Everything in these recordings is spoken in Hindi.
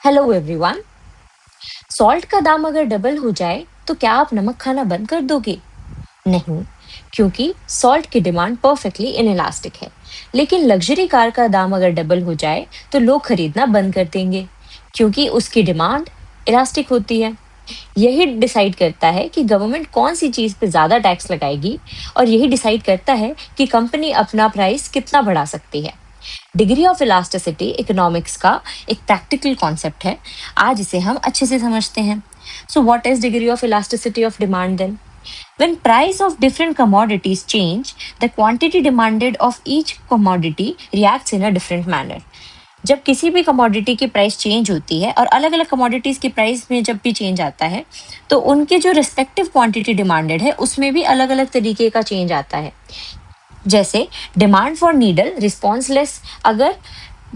Hello everyone. सॉल्ट का दाम अगर डबल हो जाए तो क्या आप नमक खाना बंद कर दोगे? नहीं, क्योंकि सॉल्ट की डिमांड परफेक्टली इनइलास्टिक है। लेकिन लग्जरी कार का दाम अगर डबल हो जाए तो लोग खरीदना बंद कर देंगे, क्योंकि उसकी डिमांड इलास्टिक होती है। यही डिसाइड करता है कि गवर्नमेंट कौन सी चीज पे ज्यादा टैक्स लगाएगी, और यही डिसाइड करता है कि कंपनी अपना प्राइस कितना बढ़ा सकती है। डिग्री ऑफ इलास्टिसिटी इकोनॉमिक्स का एक प्रैक्टिकल कॉन्सेप्ट है। आज इसे हम अच्छे से समझते हैं। So what is degree of elasticity of demand then? When price of different commodities change, the quantity demanded of each commodity reacts in a different manner. जब किसी भी कमोडिटी की प्राइस चेंज होती है और अलग अलग कमोडिटीज की प्राइस में जब भी चेंज आता है, तो उनके जो रिस्पेक्टिव क्वांटिटी डिमांडेड है उसमें भी अलग अलग तरीके का चेंज आता है। जैसे डिमांड फॉर नीडल रिस्पॉन्सलेस, अगर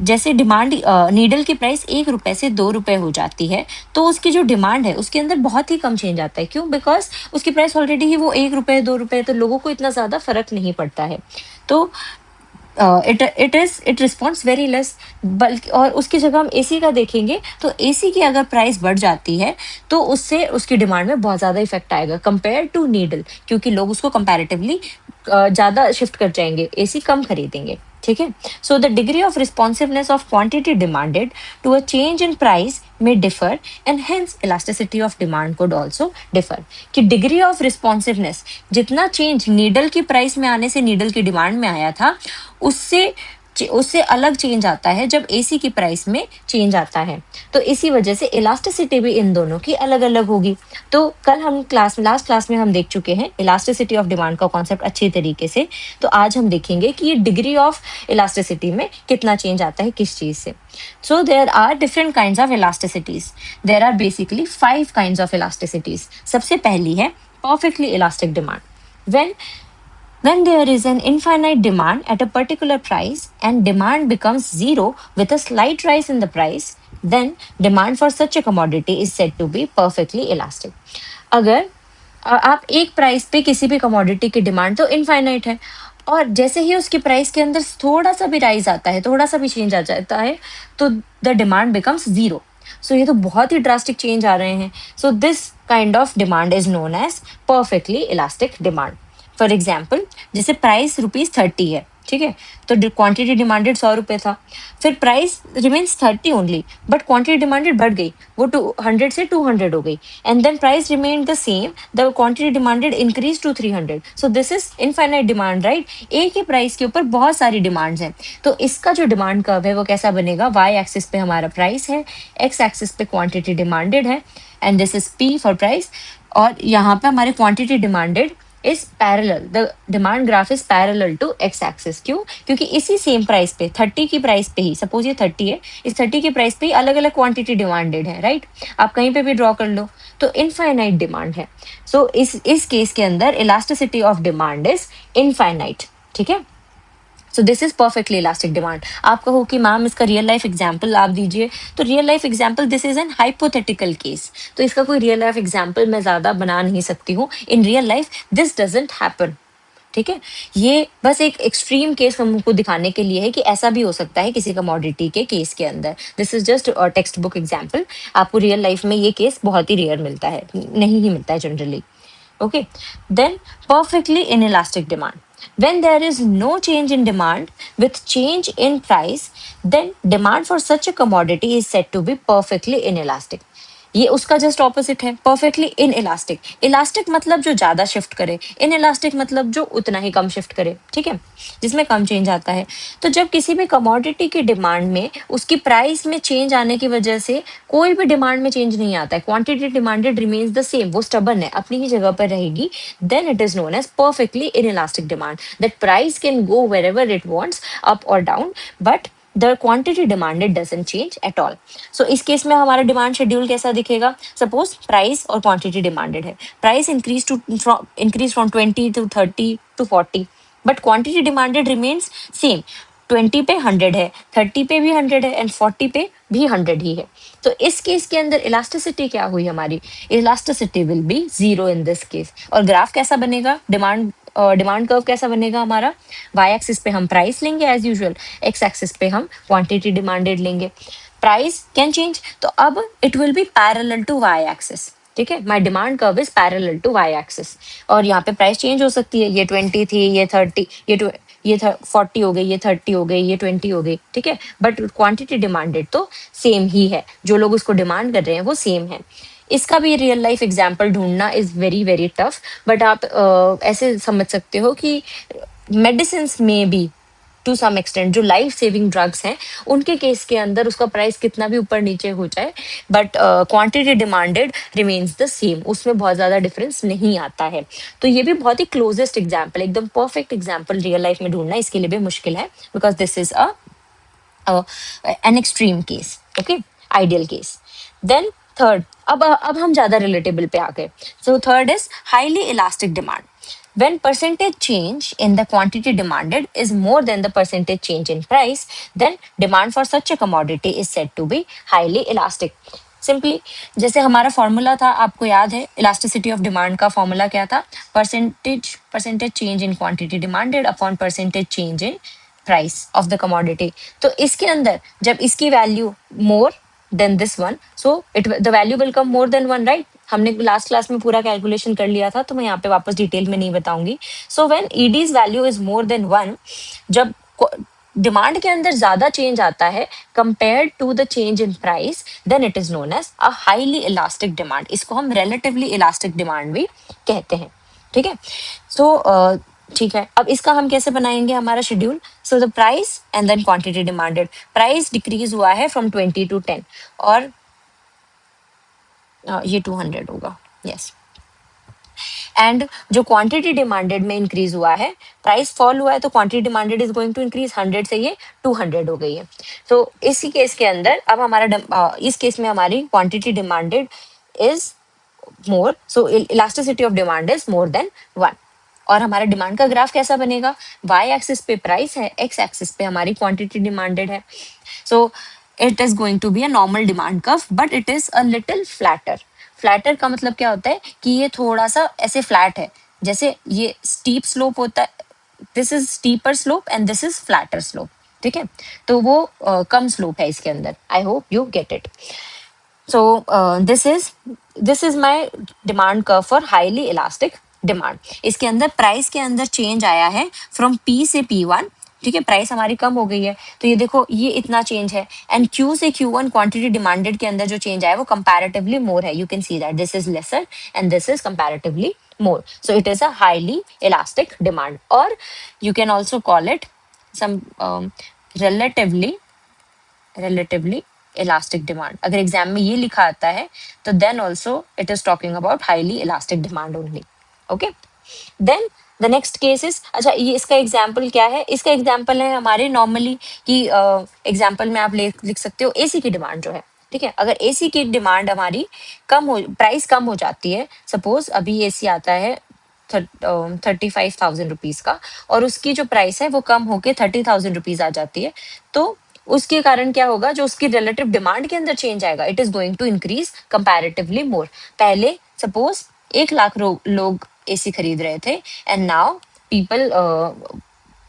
जैसे डिमांड नीडल की प्राइस 1 रुपए से 2 रुपए हो जाती है, तो उसकी जो डिमांड है उसके अंदर बहुत ही कम चेंज आता है। क्यों? बिकॉज उसकी प्राइस ऑलरेडी ही वो 1 रुपए 2 रुपए, तो लोगों को इतना ज्यादा फर्क नहीं पड़ता है। तो इट रिस्पॉन्ड्स वेरी लेस। बल्कि और उसकी जगह हम एसी का देखेंगे, तो एसी की अगर प्राइस बढ़ जाती है तो उससे उसकी डिमांड में बहुत ज्यादा इफेक्ट आएगा कंपेयर टू नीडल, क्योंकि लोग उसको कंपैरेटिवली ज्यादा शिफ्ट कर जाएंगे, एसी कम खरीदेंगे। ठीक है। So the degree of responsiveness of quantity demanded to a change in price में differ, and hence elasticity of demand could also differ. कि डिग्री ऑफ रिस्पॉन्सिवनेस, जितना चेंज नीडल की प्राइस में आने से नीडल की डिमांड में आया था, उससे उससे अलग चेंज आता है जब एसी की प्राइस में चेंज आता है। तो इसी वजह से इलास्टिसिटी भी इन दोनों की अलग अलग होगी। तो कल हम लास्ट क्लास में हम देख चुके हैं इलास्टिसिटी ऑफ डिमांड का कॉन्सेप्ट अच्छी तरीके से। तो आज हम देखेंगे कि ये डिग्री ऑफ इलास्टिसिटी में कितना चेंज आता है किस चीज से। So there are different kinds of elasticities. There are basically 5 kinds of elasticities. सबसे पहली है perfectly elastic demand. When When there is an infinite demand at a particular price and demand becomes zero with a slight rise in the price, then demand for such a commodity is said to be perfectly elastic. अगर आप एक प्राइस पे किसी भी कमोडिटी की डिमांड तो इनफाइनाइट है, और जैसे ही उसकी प्राइस के अंदर थोड़ा सा भी राइज आता है, थोड़ा सा भी चेंज आ जाता है, तो the demand becomes zero. So ये तो बहुत ही ड्रास्टिक चेंज आ रहे हैं। So this kind of demand is known as perfectly elastic demand. For example, जैसे प्राइस ₹30 है, ठीक है, तो क्वांटिटी डिमांडेड 100 रुपए था। फिर price remains 30 only, but quantity demanded बढ़ गई, वो 200 से 200 हो गई, and then price remain the same, the quantity demanded increase to 300। So this is infinite demand, right? एक ही प्राइस के ऊपर बहुत सारी डिमांड्स हैं। तो इसका जो डिमांड कर्व है वो कैसा बनेगा? वाई एक्सिस पे हमारा प्राइस है, एक्स एक्सिस पे क्वांटिटी डिमांडेड है, and this is p for price. और यहाँ पे हमारे quantity demanded is parallel, the demand graph is parallel to x axis. क्यों? क्योंकि इसी सेम प्राइस पे 30 की प्राइस पे ही, सपोज ये 30 है, इस 30 की प्राइस पे ही अलग अलग क्वांटिटी डिमांडेड है, राइट? आप कहीं पे भी ड्रॉ कर लो, तो इनफाइनाइट डिमांड है। सो इस केस के अंदर elasticity of demand is infinite. ठीक है। So this is perfectly elastic demand. आप कहो कि मैम इसका रियल लाइफ एग्जाम्पल आप दीजिए, तो real life example, this is N hypothetical case, तो इसका कोई रियल लाइफ एग्जाम्पल मैं ज्यादा बना नहीं सकती हूँ। In real life this doesn't happen. ठीक है। ये बस एक एक्सट्रीम केस हमको दिखाने के लिए है कि ऐसा भी हो सकता है किसी कमोडिटी के केस के अंदर। This is just text book example. आपको रियल लाइफ में ये केस बहुत ही रेयर मिलता है, नहीं ही मिलता है generally. Okay, then perfectly inelastic demand. When there is no change in demand with change in price, then demand for such a commodity is said to be perfectly inelastic. ये उसका जस्ट ऑपोजिट है, परफेक्टली इन इलास्टिक। इलास्टिक मतलब जो ज्यादा शिफ्ट करे, इन इलास्टिक मतलब जो उतना ही कम शिफ्ट करे, ठीक है, जिसमें कम चेंज आता है। तो जब किसी भी कमोडिटी की डिमांड में उसकी प्राइस में चेंज आने की वजह से कोई भी डिमांड में चेंज नहीं आता है, quantity demanded remains the same, वो स्टबन है, अपनी ही जगह पर रहेगी, then it is known as perfectly inelastic demand. That price can go wherever it wants, up और down, but the quantity demanded doesn't change at all. So इस केस में हमारा डिमांड शेड्यूल कैसा दिखेगा? सपोज प्राइस और क्वांटिटी डिमांडेड है, price increase from 20 to 30 to 40, but quantity demanded remains same. 20 पे 100 है, 30 पे भी 100 है, एंड 40 पे भी 100 ही है। तो इस केस के अंदर इलास्टिसिटी क्या हुई हमारी? Elasticity will be zero in this case. और ग्राफ कैसा बनेगा? डिमांड कर्व कैसा बनेगा हमारा? वाई एक्सिस पे हम प्राइस लेंगे एज यूजुअल, एक्स एक्सिस पे हम क्वांटिटी डिमांडेड लेंगे। प्राइस कैन चेंज, तो अब it will be parallel to y axis, ठीक है, my demand curve is parallel to y axis, और यहाँ पे प्राइस चेंज हो सकती है, ये 20 थी, ये 30, ये 40 हो गई, ये 30 हो गई, ये 20 हो गई, ठीक है, बट क्वांटिटी डिमांडेड तो सेम ही है, जो लोग उसको डिमांड कर रहे हैं वो सेम है। इसका भी रियल लाइफ एग्जाम्पल ढूंढना is very very tough, but आप ऐसे समझ सकते हो कि मेडिसिन में भी टू सम एक्सटेंट जो लाइफ सेविंग ड्रग्स हैं उनके केस के अंदर उसका प्राइस कितना भी ऊपर नीचे हो जाए, but quantity demanded remains the same, उसमें बहुत ज्यादा डिफरेंस नहीं आता है। तो ये भी बहुत ही क्लोजेस्ट एग्जाम्पल, एकदम परफेक्ट एग्जाम्पल रियल लाइफ में ढूंढना इसके लिए भी मुश्किल है, because this is an extreme case, okay, ideal case. Then third, अब हम ज्यादा रिलेटेबल पे आ गए। So third is highly elastic demand. When percentage change in the quantity demanded is more than the percentage change in price, then demand for such a commodity is said to be highly elastic. Simply जैसे हमारा फॉर्मूला था, आपको याद है इलास्टिसिटी ऑफ डिमांड का फॉर्मूला क्या था, percentage change in quantity demanded upon percentage change in price of the commodity. तो इसके अंदर जब इसकी value more than this one, so it the value will come more than one, right. हमने लास्ट क्लास में पूरा कैलकुलेशन कर लिया था, तो मैं यहाँ पे वापस डिटेल में नहीं बताऊंगी। So when ED's value is more than one, जब डिमांड के अंदर ज्यादा चेंज आता है compare to the change in price, then it is known as a highly elastic demand. इसको हम रिलेटिवली इलास्टिक डिमांड भी कहते हैं, ठीक है। सो ठीक है, अब इसका हम कैसे बनाएंगे हमारा schedule. So the price and then quantity demanded, price decrease हुआ है फ्रॉम 20 to 10, और ये 200 होगा, यस। एंड जो क्वांटिटी डिमांडेड में इंक्रीज हुआ है, प्राइस फॉल हुआ है, तो quantity demanded is going to increase, 100 से ये 200 हो गई है। तो इसी केस के अंदर अब हमारा इस केस में हमारी quantity demanded is more, so elasticity of demand is more than 1। और हमारा डिमांड का ग्राफ कैसा बनेगा, वाई एक्सिस पे प्राइस है, एक्स एक्सिस पे हमारी क्वांटिटी डिमांडेड है। So it is going to be a normal demand curve, but it is a little flatter. Flatter का मतलब क्या होता है कि ये थोड़ा सा ऐसे फ्लैट है, जैसे ये स्टीप स्लोप होता है, this is steeper slope and this is flatter slope, ठीक है। तो वो कम स्लोप है इसके अंदर, I hope you get it. So this is my demand curve for highly elastic demand. इसके अंदर प्राइस के अंदर चेंज आया है फ्रॉम P से P1, ठीक है, प्राइस हमारी कम हो गई है, तो ये देखो ये इतना चेंज है, एंड Q से Q1 क्वांटिटी डिमांडेड के अंदर जो चेंज आया है वो कंपैरेटिवली मोर है, you can see that this is lesser and this is comparatively more, so it is a highly elastic demand, or you can also call it some relatively elastic demand. अगर एग्जाम में ये लिखा आता है तो then also it is talking about highly elastic demand only, okay. Then the next case is, अच्छा ये इसका एग्जाम्पल क्या है, इसका एग्जाम्पल है हमारे नॉर्मली कि एग्जाम्पल में आप लिख सकते हो एसी की डिमांड जो है, ठीक है। अगर एसी की डिमांड हमारी कम हो, प्राइस कम हो जाती है, सपोज अभी एसी आता है 35,000 रुपीज का, और उसकी जो प्राइस है वो कम होके 30,000 रुपीज आ जाती है, तो उसके कारण क्या होगा, जो उसकी रिलेटिव डिमांड के अंदर चेंज आएगा, it is going to increase comparatively more. पहले सपोज 1 लाख लोग एसी खरीद रहे थे, and now people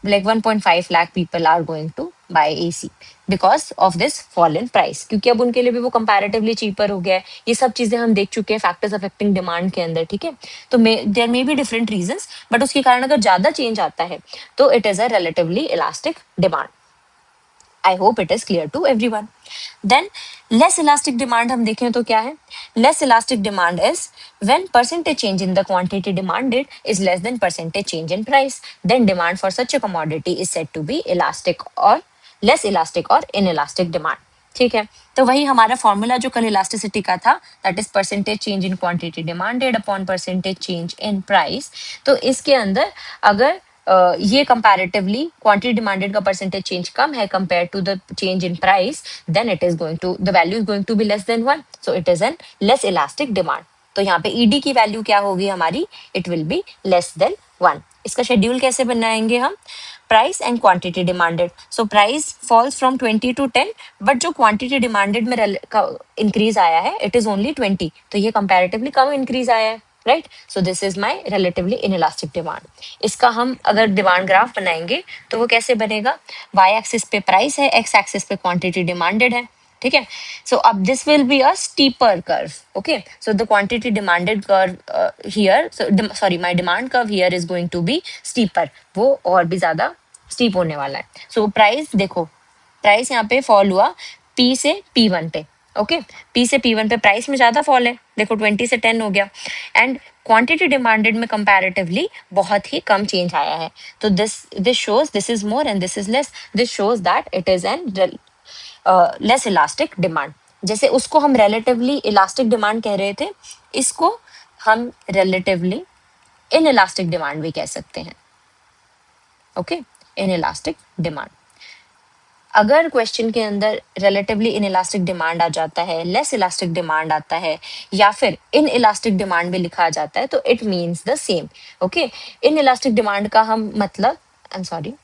like 1.5 lakh people are going to buy AC because of this fall in price, क्योंकि अब उनके लिए भी वो कंपैरेटिवली चीपर हो गया है। ये सब चीजें हम देख चुके हैं फैक्टर्स अफेक्टिंग डिमांड के अंदर, ठीक है। तो there may be different reasons, but उसके कारण अगर ज्यादा चेंज आता है तो it is a relatively elastic demand. I hope it is clear to everyone. Then less elastic demand हम देखें तो क्या है, less elastic demand is when percentage change in the quantity demanded is less than percentage change in price, then demand for such a commodity is said to be elastic or less elastic or inelastic demand, ठीक है। तो वही हमारा फॉर्मूला जो कल इलास्टिसिटी का था, that is percentage change in quantity demanded upon percentage change in price. तो इसके अंदर अगर ये कंपैरेटिवली क्वांटिटी डिमांडेड का परसेंटेज चेंज कम है compare to the change in price, then it is going to the value is going to be less than 1, so it is an less elastic demand. तो यहाँ पे ईडी की वैल्यू क्या होगी हमारी, it will be less than 1। इसका शेड्यूल कैसे बनाएंगे हम, price and quantity demanded. So price falls from 20 to 10, but जो क्वांटिटी डिमांडेड में इंक्रीज आया है इट इज ओनली 20, तो ये कंपैरेटिवली कम इंक्रीज आया है, right. So this is my relatively inelastic demand. इसका हम अगर डिमांड ग्राफ बनाएंगे तो वो कैसे बनेगा, वाई एक्सिस पे प्राइस है, एक्स एक्सिस पे क्वांटिटी डिमांडेड है, ठीक है. सो अब this will be a steeper curve. Okay, so the quantity demanded curve here, sorry my demand curve here is going to be steeper. वो और भी ज्यादा स्टीप होने वाला है. सो प्राइस देखो, प्राइस यहाँ पे फॉल हुआ पी से P1 पे. ओके, पी से P1 पे प्राइस में ज्यादा फॉल है. देखो 20 से 10 हो गया. एंड क्वांटिटी डिमांडेड में कंपैरेटिवली बहुत ही कम चेंज आया है. तो this shows this is more and this is less. This shows that it is an less elastic demand. जैसे उसको हम रिलेटिवली इलास्टिक डिमांड कह रहे थे, इसको हम रिलेटिवली इन इलास्टिक डिमांड भी कह सकते हैं. Okay, in elastic demand. अगर क्वेश्चन के अंदर रिलेटिवली इन इलास्टिक डिमांड आ जाता है, लेस इलास्टिक डिमांड आता है, या फिर इन इलास्टिक डिमांड भी लिखा जाता है, तो it means the same. Okay, in elastic demand का हम मतलब, आई एम सॉरी,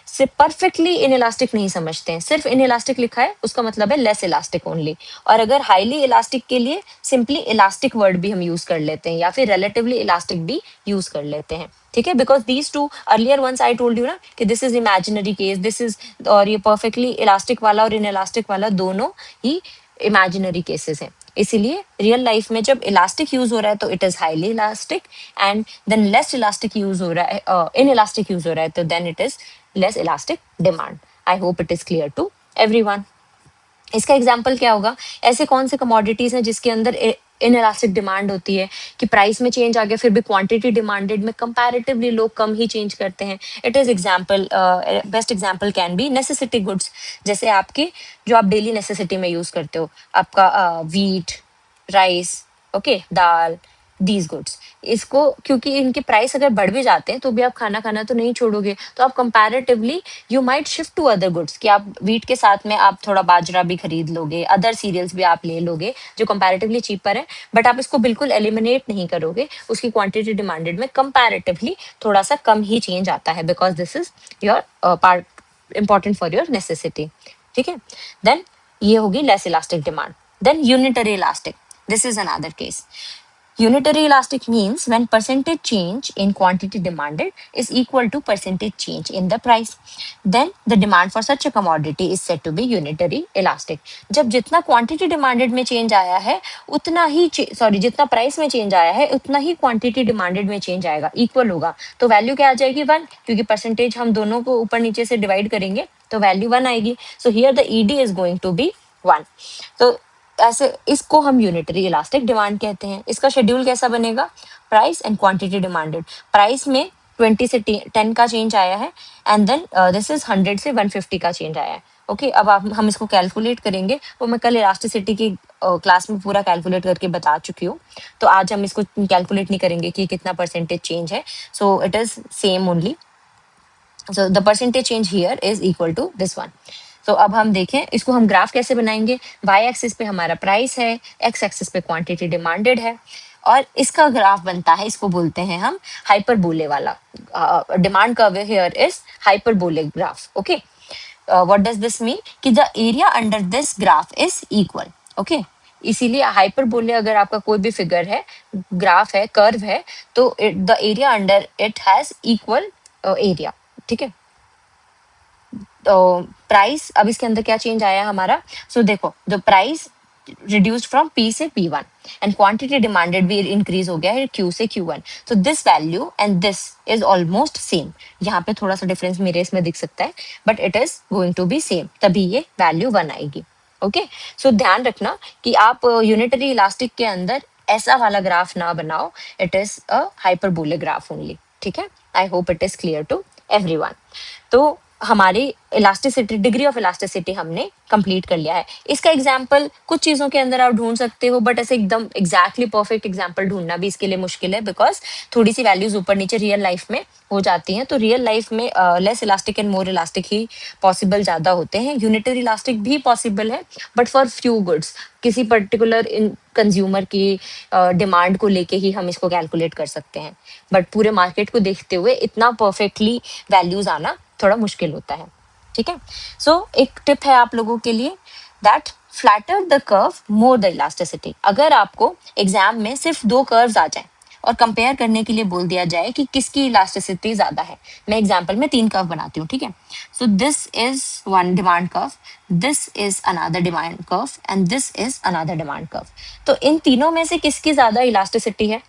से परफेक्टली इन इलास्टिक नहीं समझते हैं. सिर्फ इन इलास्टिक लिखा है उसका मतलब है लेस इलास्टिक ओनली. और अगर हाईली इलास्टिक के लिए सिंपली इलास्टिक वर्ड भी हम यूज कर लेते हैं, या फिर रिलेटिवली इलास्टिक भी यूज कर लेते हैं. ठीक है, because these two earlier ones I told you ना कि this is imaginary case, this is, और ये परफेक्टली इलास्टिक वाला और इन इलास्टिक वाला दोनों ही इमेजिनरी केसेस हैं. इसीलिए रियल लाइफ में जब इलास्टिक यूज हो रहा है तो it is highly elastic, and than less elastic use हो रहा है, इन इलास्टिक यूज हो रहा है, तो then it is less elastic demand. I hope it is clear to everyone. इसका एग्जाम्पल क्या होगा? ऐसे कौन से कमोडिटीज हैं जिसके अंदर इन इलास्टिक डिमांड होती है कि प्राइस में चेंज आ गया, फिर भी क्वांटिटी डिमांडेड में कंपैरेटिवली लोग कम ही चेंज करते हैं. It is example, best example can be necessity goods. जैसे आपके जो आप डेली नेसेसिटी में यूज करते हो, आपका wheat, rice, okay, dal, these goods. इसको क्योंकि इनके प्राइस अगर बढ़ भी जाते हैं तो भी आप खाना खाना तो नहीं छोड़ोगे, तो आप comparatively you might shift to other goods, कि आप व्हीट के साथ में आप थोड़ा बाजरा भी खरीद लोगे, अदर सीरियल्स भी आप ले लोगे जो कंपैरेटिवली चीपर है. बट आप इसको बिल्कुल एलिमिनेट नहीं करोगे, उसकी क्वांटिटी डिमांडेड में कंपैरेटिवली थोड़ा सा कम ही चेंज आता है, because this is your part important for your necessity. ठीक है, देन ये होगी less elastic demand. Then unitary elastic, this is another case. Unitary elastic means when percentage change in quantity demanded is equal to percentage change in the price. Then the demand for such a commodity is said to be unitary elastic. जब जितना quantity demanded में change आया है उतना ही जितना price में change आया है उतना ही quantity demanded में change आएगा, equal होगा. तो value क्या आ जाएगी? 1, क्योंकि percentage हम दोनों को ऊपर नीचे से divide करेंगे तो value 1 आएगी. So here the ED is going to be 1. तो ऐसे इसको हम यूनिटरी इलास्टिक डिमांड कहते हैं. इसका शेड्यूल कैसा बनेगा? Price and quantity demanded. Price में 20 से 10 का चेंज आया है, एंड देन दिस इज 100 से 150 का चेंज आया है. ओके, अब हम इसको कैलकुलेट करेंगे. वो मैं कल इलास्टिसिटी की क्लास में पूरा कैलकुलेट करके बता चुकी हूँ, तो आज हम इसको कैलकुलेट नहीं करेंगे कि कितना परसेंटेज चेंज है. So it is same only. So the percentage change here is equal to this one. तो अब हम देखें इसको हम ग्राफ कैसे बनाएंगे. y एक्सिस पे हमारा प्राइस है, x एक्सिस पे क्वांटिटी डिमांडेड है, और इसका ग्राफ बनता है, इसको बोलते हैं हम हाइपरबोले वाला. Demand curve here is hyperbolic graph. Okay, what does this mean? कि the area under this graph is equal. Okay, इसीलिए हाइपरबोले अगर आपका कोई भी फिगर है, ग्राफ है, कर्व है, तो the area under it has equal area. ठीक है, तो प्राइस, अब इसके अंदर क्या चेंज आया हमारा? सो देखो, the price reduced from P से P1 एंड क्वांटिटी डिमांडेड भी इंक्रीज हो गया है Q से Q1. तो this value and this is almost same. यहाँ पे थोड़ा सा डिफरेंस मेरे इसमें दिख सकता है, but it is going to be same, तभी ये वैल्यू 1 आएगी. ओके, सो ध्यान रखना कि आप यूनिटरी इलास्टिक के अंदर ऐसा वाला ग्राफ ना बनाओ. It is a hyperbolic graph only. ठीक है, I hope it is clear to everyone. तो हमारी इलास्टिसिटी, डिग्री ऑफ इलास्टिसिटी हमने कंप्लीट कर लिया है. इसका एग्जांपल कुछ चीजों के अंदर आप ढूंढ सकते हो, बट ऐसे एकदम एग्जैक्टली परफेक्ट एग्जांपल ढूंढना भी इसके लिए मुश्किल है, बिकॉज थोड़ी सी वैल्यूज ऊपर नीचे रियल लाइफ में हो जाती हैं. तो रियल लाइफ में less elastic and more elastic he possible ज्यादा होते हैं. यूनिटरी इलास्टिक भी पॉसिबल है, बट फॉर फ्यू गुड्स, किसी पर्टिकुलर कंज्यूमर की डिमांड को लेके ही हम इसको कैलकुलेट कर सकते हैं. बट पूरे मार्केट को देखते हुए इतना परफेक्टली वैल्यूज आना थोड़ा मुश्किल होता है. ठीक है, सो एक टिप है आप लोगों के लिए, that flatter the curve more the elasticity. अगर आपको एग्जाम में सिर्फ 2 कर्व्स आ जाए और कंपेयर करने के लिए बोल दिया जाए कि किसकी इलास्टिसिटी ज्यादा है, मैं एग्जांपल में 3 कर्व बनाती हूँ, ठीक है। So this is one demand curve, this is another demand curve and this is another demand curve. तो इन तीनों में से किसकी ज्यादा इलास्टिसिटी है?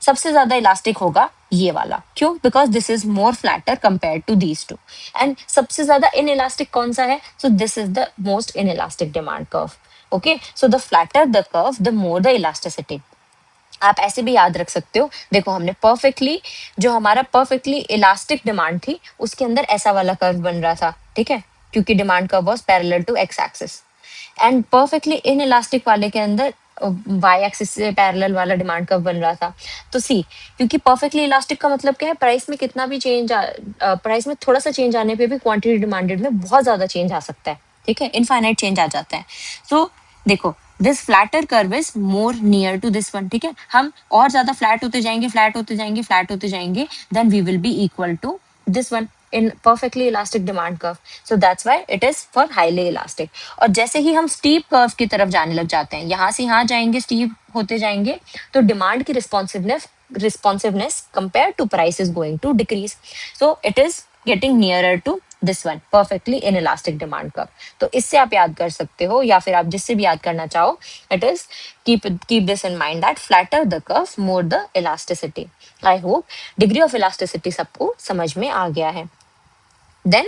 सबसे ज्यादा इलास्टिक होगा ये वाला। क्यों? Because this is more flatter compare to these two. And सबसे ज्यादा इन इलास्टिक कौन सा है? So this is the most inelastic demand curve. Okay, so the flatter the curve the more the elasticity. आप ऐसे भी याद रख सकते हो, देखो हमने परफेक्टली, जो हमारा परफेक्टली इलास्टिक डिमांड थी उसके अंदर ऐसा वाला कर्व बन रहा था, ठीक है, क्योंकि demand curve was parallel to x axis. And perfectly inelastic वाले के अंदर वाई एक्सिस से पैरेलल वाला डिमांड कर्व बन रहा था। तो सी, क्योंकि परफेक्टली इलास्टिक का मतलब क्या है? प्राइस में कितना भी चेंज, प्राइस में थोड़ा सा चेंज आने पे भी क्वांटिटी डिमांडेड में बहुत ज्यादा चेंज आ सकता है, ठीक है, इनफाइनाइट चेंज आ जाता है। सो देखो, this flatter curve is more near to this one, ठीक है, हम और ज्यादा फ्लैट होते जाएंगे, फ्लैट होते जाएंगे, फ्लैट होते जाएंगे, then we will be equal to this one in perfectly elastic demand curve. So that's why it is for highly elastic. और जैसे ही हम स्टीप कर्व की तरफ जाने लग जाते हैं, यहाँ से यहाँ जाएंगे, स्टीप होते जाएंगे, तो डिमांड की responsiveness compare to price is going to decrease. So it is getting nearer to this one, perfectly inelastic demand curve. तो इससे आप याद कर सकते हो, या फिर आप जिससे भी याद करना चाहो, it is keep this in mind that flatter the curve more the elasticity. I hope degree of elasticity सबको समझ में आ गया है. Then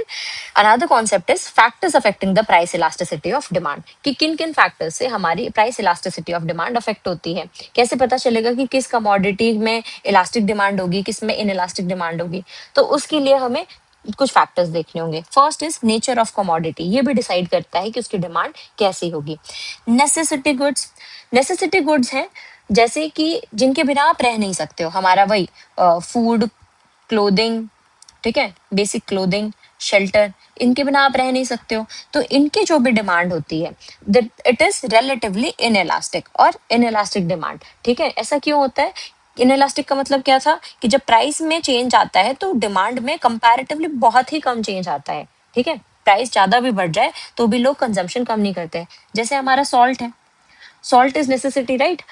another concept is factors affecting the price elasticity of demand. कि किन किन फैक्टर्स से हमारी price elasticity of demand affect होती है, कैसे पता चलेगा कि किस कमोडिटी में इलास्टिक डिमांड होगी, किस में इन इलास्टिक डिमांड होगी. तो उसके लिए हमें कुछ फैक्टर्स देखने होंगे. First is nature of commodity, ये भी डिसाइड करता है कि उसकी डिमांड कैसी होगी. नेसेसिटी गुड्स, नेसेसिटी गुड्स हैं जैसे कि जिनके बिना आप रह नहीं सकते हो, हमारा वही फूड, क्लोथिंग, ठीक है, बेसिक क्लोथिंग, शेल्टर, इनके बिना आप रह नहीं सकते हो. तो इनकी जो भी डिमांड होती है, it is relatively in elastic और इन इलास्टिक डिमांड, ठीक है. ऐसा क्यों होता है? इन इलास्टिक का मतलब क्या था कि जब प्राइस में चेंज आता है तो डिमांड में कंपैरेटिवली बहुत ही कम चेंज आता है, ठीक है. प्राइस ज्यादा भी बढ़ जाए तो भी लोग कंजम्पशन कम नहीं करते. जैसे हमारा सॉल्ट है, सॉल्ट इज नेसेसिटी, राइट.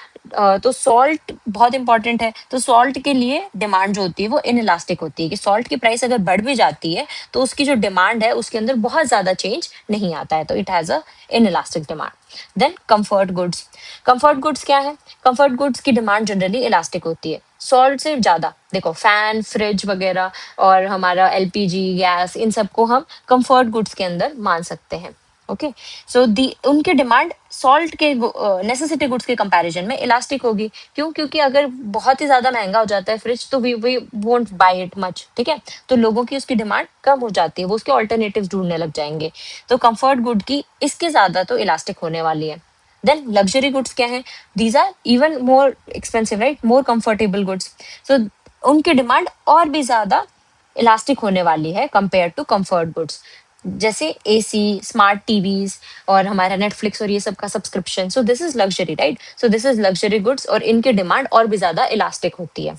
तो सॉल्ट बहुत इंपॉर्टेंट है. तो सॉल्ट के लिए डिमांड जो होती है वो इन इलास्टिक होती है, कि सॉल्ट की प्राइस अगर बढ़ भी जाती है तो उसकी जो डिमांड है उसके अंदर बहुत ज्यादा चेंज नहीं आता है, तो it has a inelastic demand. Then comfort goods, comfort goods क्या है? कंफर्ट गुड्स की डिमांड जनरली इलास्टिक होती है, सॉल्ट से ज्यादा. देखो फैन, फ्रिज वगैरह और हमारा एलपीजी गैस, इन सबको हम कंफर्ट गुड्स के अंदर मान सकते हैं. ओके, सो दी उनकी डिमांड सॉल्ट के नेसेसिटी गुड्स के कंपैरिजन में इलास्टिक होगी. क्यों? क्योंकि अगर बहुत ही ज्यादा महंगा हो जाता है फ्रिज तो we won't buy it much, ठीक है. तो लोगों की उसकी डिमांड कम हो जाती है, वो उसके ऑल्टरनेटिव्स ढूंढने लग जाएंगे. तो कंफर्ट गुड की इसके ज्यादा तो इलास्टिक होने वाली है. देन लग्जरी गुड्स क्या है? These are even more expensive, right, more comfortable goods. So उनकी डिमांड और भी ज्यादा इलास्टिक होने वाली है कंपेयर टू कंफर्ट गुड्स. जैसे एसी, स्मार्ट टीवीज और हमारा नेटफ्लिक्स और ये सब का subscription. So this is luxury, right. So this is luxury goods और इनकी डिमांड और भी ज्यादा इलास्टिक होती है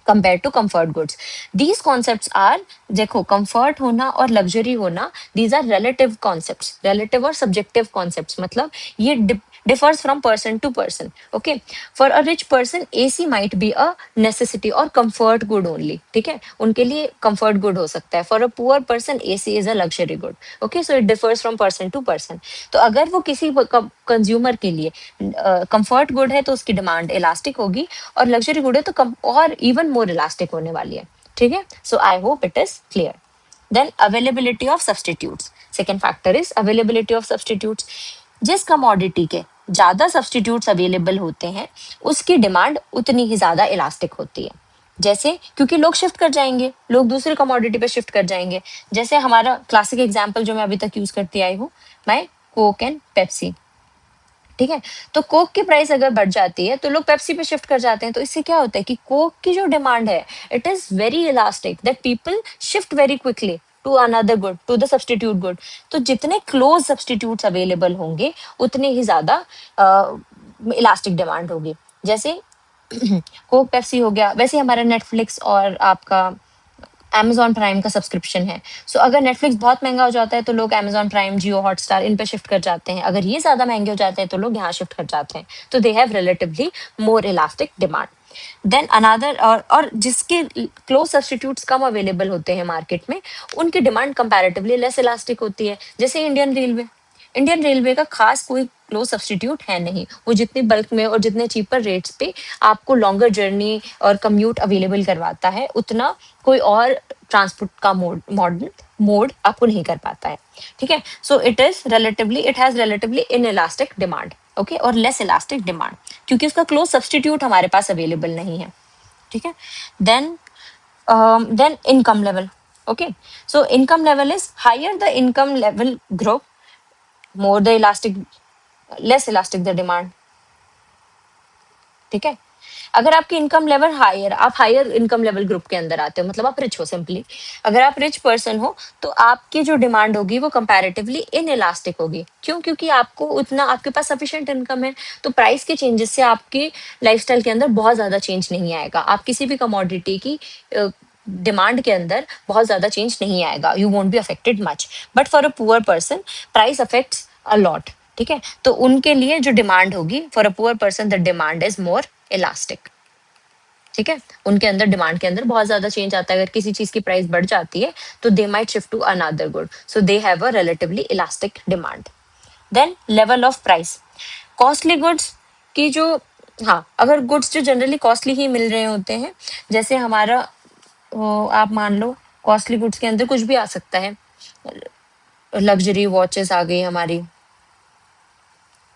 compare to comfort goods. These concepts are, देखो कंफर्ट होना और लग्जरी होना, these are relative concepts, relative और सब्जेक्टिव कॉन्सेप्ट्स. मतलब ये differs from person to person. Okay, for a rich person AC might be a necessity or comfort good only, ठीक है, उनके लिए comfort good हो सकता है. For a poor person AC is a luxury good. Okay, so it differs from person to person. तो अगर वो किसी कंज्यूमर के लिए कंफर्ट गुड है तो उसकी डिमांड इलास्टिक होगी, और लग्जरी गुड है तो और इवन मोर इलास्टिक होने वाली है, ठीक है. So I hope it is clear. Then availability of substitutes, second factor is availability of substitutes. जिस कमोडिटी के ज्यादा सब्सटीट्यूट्स अवेलेबल होते हैं उसकी डिमांड उतनी ही ज्यादा इलास्टिक होती है. जैसे क्योंकि लोग शिफ्ट कर जाएंगे, लोग दूसरे कमोडिटी पे शिफ्ट कर जाएंगे. जैसे हमारा क्लासिक एग्जांपल जो मैं अभी तक यूज करती आई हूँ, मैं कोक एंड पेप्सी, ठीक है. तो कोक की प्राइस अगर बढ़ जाती है तो लोग पेप्सी पे शिफ्ट कर जाते हैं. तो इससे क्या होता है कि कोक की जो डिमांड है it is very elastic, that people shift very quickly to another good, to the substitute good. तो जितने क्लोज सब्सटीट्यूट्स अवेलेबल होंगे उतने ही ज्यादा इलास्टिक डिमांड होगी. जैसे कोक पेप्सी हो गया, वैसे हमारा नेटफ्लिक्स और आपका Amazon प्राइम का सब्सक्रिप्शन है. सो अगर नेटफ्लिक्स बहुत महंगा हो जाता है तो लोग Amazon प्राइम, जियो हॉटस्टार, इन पे शिफ्ट कर जाते हैं. अगर ये ज्यादा महंगे हो जाते हैं तो लोग यहाँ शिफ्ट कर जाते हैं. तो they have relatively more elastic demand. Then another, और जिसके क्लोज सब्स्टिट्यूट्स कम अवेलेबल होते हैं मार्केट में, उनकी डिमांड कंपैरेटिवली लेस इलास्टिक होती है। जैसे इंडियन रेलवे का खास कोई क्लोज सब्स्टिट्यूट है नहीं। वो जितने बल्क में और जितने चीपर रेट्स पे आपको लॉन्गर जर्नी और कम्यूट अवेलेबल करवाता है, उतना कोई और ट्रांसपोर्ट का मोड आपको नहीं कर पाता है। ठीक है, so it has relatively in elastic demand, okay, और लेस इलास्टिक डिमांड, क्योंकि उसका क्लोज सब्स्टिट्यूट हमारे पास अवेलेबल नहीं है। ठीक है, then then income level, okay, so income level is higher the income level group, more the elastic, less elastic the demand. ठीक है, अगर आपकी इनकम लेवल हायर, आप हायर इनकम लेवल ग्रुप के अंदर आते हो, मतलब आप रिच हो सिंपली। अगर आप रिच पर्सन हो तो आपकी जो डिमांड होगी वो कंपैरेटिवली इन इलास्टिक होगी। क्यों? क्योंकि आपको उतना, आपके पास सफिशिएंट इनकम है, तो प्राइस के चेंजेस से आपके लाइफस्टाइल के अंदर बहुत ज्यादा चेंज नहीं आएगा। आप किसी भी कमोडिटी की डिमांड के अंदर बहुत ज्यादा चेंज नहीं आएगा, you won't be affected much. But for a poor person price affects a lot. ठीक है, तो उनके लिए जो डिमांड होगी, for a poor person the demand is more elastic. ठीक है, उनके अंदर डिमांड के अंदर बहुत ज्यादा चेंज आता है। अगर किसी चीज की प्राइस बढ़ जाती है तो they might shift to another good, so they have a relatively elastic demand. Then level of price, costly goods की जो, हाँ, अगर गुड्स जो जनरली कॉस्टली ही मिल रहे होते हैं, जैसे हमारा आप मान लो कॉस्टली गुड्स के अंदर कुछ भी आ सकता है, लग्जरी वॉचेस आ गई हमारी।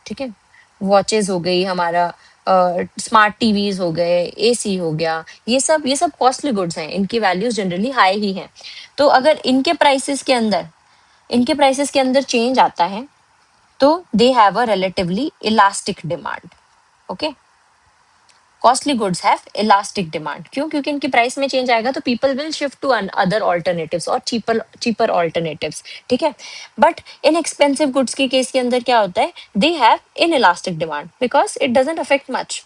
ठीक है, वॉचेस हो गई हमारा, स्मार्ट टीवीज हो गए, एसी हो गया, ये सब कॉस्टली गुड्स हैं, इनकी वैल्यूज जनरली हाई ही हैं। तो अगर इनके प्राइसेस के अंदर चेंज आता है तो they have a relatively elastic demand. Okay, costly goods have elastic demand. क्यों? क्योंकि इनकी प्राइस में चेंज आएगा तो people will shift to other alternatives और चीपर चीपर ऑल्टरनेटिव्स। ठीक है, बट इन एक्सपेंसिव गुड्स के केस के अंदर क्या होता है, they have inelastic demand because it doesn't affect much.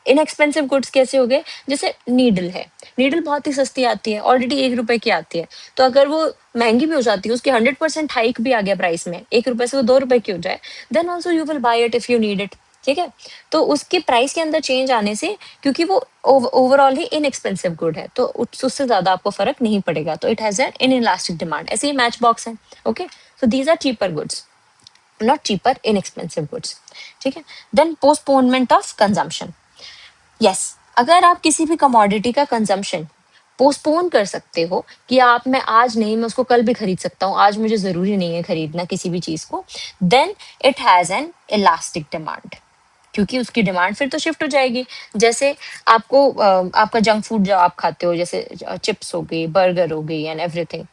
Inexpensive goods कैसे हो गए, जैसे नीडल है, नीडल बहुत ही सस्ती आती है, ऑलरेडी 1 रुपए की आती है। तो अगर वो महंगी भी हो जाती है, उसकी 100% हाइक भी आ गया प्राइस में, 1 रुपए से वो 2 रुपए की हो जाए, then also you will buy it if you need it. ठीक है, तो उसके प्राइस के अंदर चेंज आने से, क्योंकि वो ओवरऑल ही इनएक्सपेंसिव गुड है, तो उससे ज्यादा आपको फर्क नहीं पड़ेगा, तो it has an inelastic demand. ऐसे ही मैच बॉक्स है। Okay, so these are cheaper goods, not cheaper inexpensive goods. ठीक है, then postponement of consumption. Yes, अगर आप किसी भी कमोडिटी का कंजम्पशन पोस्टपोन कर सकते हो कि आप, मैं आज नहीं, मैं उसको कल भी खरीद सकता हूँ, आज मुझे जरूरी नहीं है खरीदना किसी भी चीज को, then it has an elastic demand, क्योंकि उसकी डिमांड फिर तो शिफ्ट हो जाएगी। जैसे आपको आपका जंक फूड जो आप खाते हो, जैसे चिप्स हो गई, बर्गर हो गई एंड एवरीथिंग,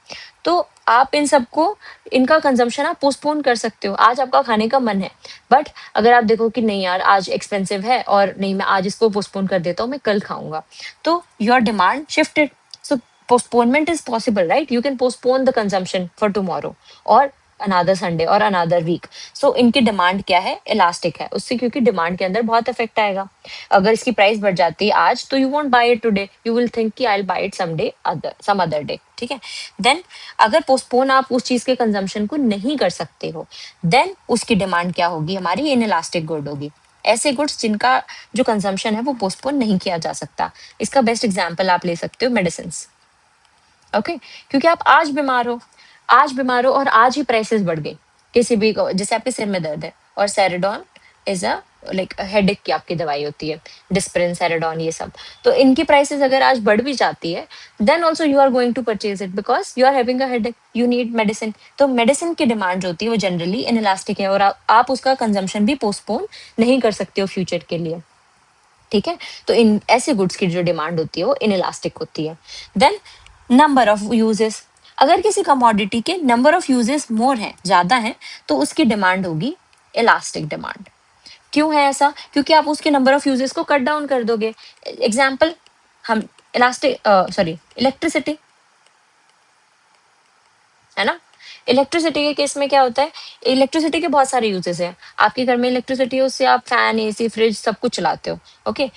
तो आप इन सबको, इनका कंजम्पशन आप पोस्टपोन कर सकते हो। आज आपका खाने का मन है, बट अगर आप देखो कि नहीं यार आज एक्सपेंसिव है और नहीं, मैं आज इसको पोस्टपोन कर देता हूँ, मैं कल खाऊंगा, तो your demand shifted. So postponement is possible, right? You can postpone the consumption for tomorrow or another Sunday और अनादर वीक। सो इनकी डिमांड क्या है, इलास्टिक है उससे, क्योंकि डिमांड के अंदर बहुत इफेक्ट आएगा। अगर इसकी प्राइस बढ़ जाती है आज, तो you won't buy it today, you will think कि I will buy it some other day. ठीक है, देन अगर पोस्टपोन आप उस चीज के कंजम्पशन को नहीं कर सकते हो, देन उसकी डिमांड क्या होगी, हमारी इन इलास्टिक गुड होगी। ऐसे गुड्स जिनका जो कंजम्पशन है वो पोस्टपोन नहीं किया जा सकता। इसका बेस्ट एग्जाम्पल आप ले सकते हो मेडिसिन। ओके, क्योंकि आप आज बीमार हो और आज ही प्राइसेस बढ़ गई किसी भी जैसे आपके सिर में दर्द है और सेरेडॉन इज अ लाइक हेडेक की आपकी दवाई होती है, डिस्प्रिन, सेरेडॉन, ये सब। तो इनकी प्राइसेस अगर आज बढ़ भी जाती है, then also you are going to purchase it because you are having a headache, you need medicine. तो मेडिसिन की डिमांड जो होती है वो जनरली इन इलास्टिक है, और आप उसका कंजम्पशन भी पोस्टपोन नहीं कर सकते हो फ्यूचर के लिए। ठीक है, तो इन ऐसे गुड्स की जो डिमांड होती है वो इन इलास्टिक होती है। देन नंबर ऑफ यूजेस, अगर किसी कमोडिटी के नंबर ऑफ यूजेस मोर है, ज्यादा है, तो उसकी डिमांड होगी इलास्टिक डिमांड। क्यों है ऐसा? क्योंकि आप उसके नंबर ऑफ यूजेस को कट डाउन कर दोगे। एग्जाम्पल, हम इलास्टिक सॉरी इलेक्ट्रिसिटी है ना, इलेक्ट्रिसिटी के केस में क्या होता है, इलेक्ट्रिसिटी के बहुत सारे यूजेस हैं। आपके घर में इलेक्ट्रिसिटी है, उससे आप फैन, एसी, फ्रिज सब कुछ चलाते हो। ओके,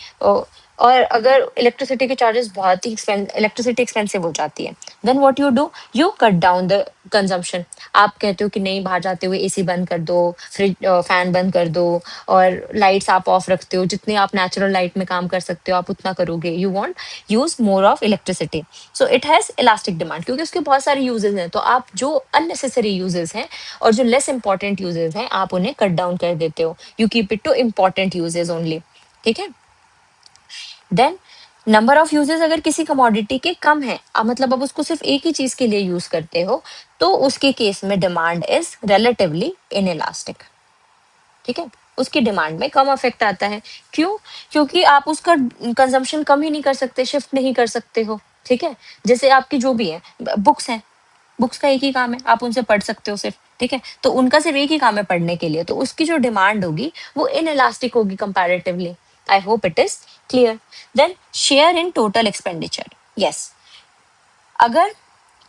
और अगर इलेक्ट्रिसिटी के चार्जेस बहुत ही इलेक्ट्रिसिटी एक्सपेंसिव हो जाती है, then what you do, you cut down the consumption. आप कहते हो कि नहीं, बाहर जाते हुए एसी बंद कर दो, फ्रिज फैन बंद कर दो, और लाइट्स आप ऑफ रखते हो, जितने आप नेचुरल लाइट में काम कर सकते हो आप उतना करोगे, you want use more of electricity. So it has elastic demand, क्योंकि उसके बहुत सारे यूजेस हैं, तो आप जो अननेसेसरी यूजेस हैं और जो लेस इंपॉर्टेंट यूजेस हैं आप उन्हें कट डाउन कर देते हो, you keep it two important uses only. ठीक है। देन नंबर ऑफ यूजेस अगर किसी कमोडिटी के कम है, मतलब अब उसको सिर्फ एक ही चीज के लिए यूज करते हो, तो उसके केस में डिमांड इज रिलेटिवली इनइलास्टिक। ठीक है, उसकी डिमांड में कम अफेक्ट आता है। क्यों? क्योंकि आप उसका कंजम्पशन कम ही नहीं कर सकते, शिफ्ट नहीं कर सकते हो। ठीक है, जैसे आपकी जो भी है बुक्स हैं, बुक्स का एक ही काम है, आप उनसे पढ़ सकते हो सिर्फ। ठीक है, तो उनका सिर्फ एक ही काम है पढ़ने के लिए, तो उसकी जो डिमांड होगी वो इनइलास्टिक होगी comparatively. I hope it is clear. Then share in total expenditure. Yes, अगर